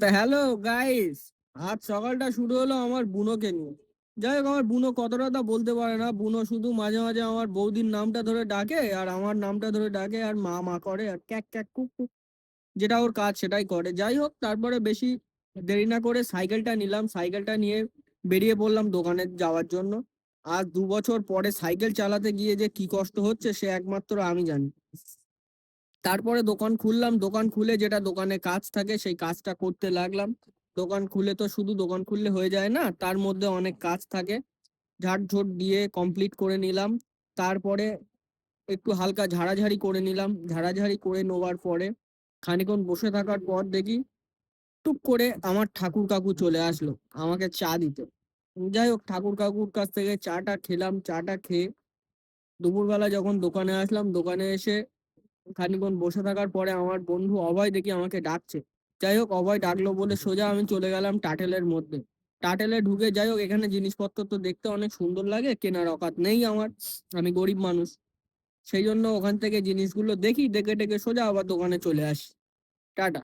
তা hello guys, আজ সকালটা শুরু হলো আমার বুনোকে নিয়ে। যাই হোক, আমার বুনো কতটা তা বলতে পারে না। বুনো শুধু মাঝে মাঝে আমার বৌদির নামটা ধরে ডাকে আর আমার নামটা ধরে ডাকে আর মা মা করে আর ক্যাক ক্যাক কুক কুক, যেটা ওর কাজ সেটাই করে। যাই হোক, তারপরে বেশি দেরি না করে সাইকেলটা নিলাম, সাইকেলটা নিয়ে বেরিয়ে পড়লাম দোকানে যাওয়ার জন্য। আজ 2 বছর পরে সাইকেল চালাতে গিয়ে যে কি কষ্ট হচ্ছে সে একমাত্র আমি জানি। তারপরে দোকান খুললাম, দোকান খুলে যেটা দোকানে কাজ থাকে সেই কাজটা করতে লাগলাম। দোকান খুলে তো শুধু দোকান খুললে হয়ে যায় না, তার মধ্যে অনেক কাজ থাকে। ঝাড়ঝুট দিয়ে কমপ্লিট করে নিলাম। তারপরে একটু হালকা ঝাড়াঝাড়ি করে নিলাম। ঝাড়াঝাড়ি করে নেওয়ার পরে খানিকক্ষণ বসে থাকার পর দেখি টুক করে আমার ঠাকুর কাকু চলে আসলো আমাকে চা দিতে। যাই হোক, ঠাকুর কাকুর কাছ থেকে চাটা খেলাম। চাটা খেয়ে দুপুরবেলা যখন দোকানে আসলাম, দোকানে এসে খানিকক্ষণ বসে থাকার পরে আমার বন্ধু অভয় দেখি আমাকে ডাকছে। যাই হোক, অভয় ডাকলো বলে সোজা আমি চলে গেলাম টাটেলের মধ্যে। টাটেলে ঢুকে, যাই হোক, এখানে জিনিসপত্র তো দেখতে অনেক সুন্দর লাগে, কেনার অকাত নেই আমার, আমি গরিব মানুষ। সেই জন্য ওখান থেকে জিনিসগুলো দেখি, দেখে টেকে সোজা আবার দোকানে চলে আসি। টাটা।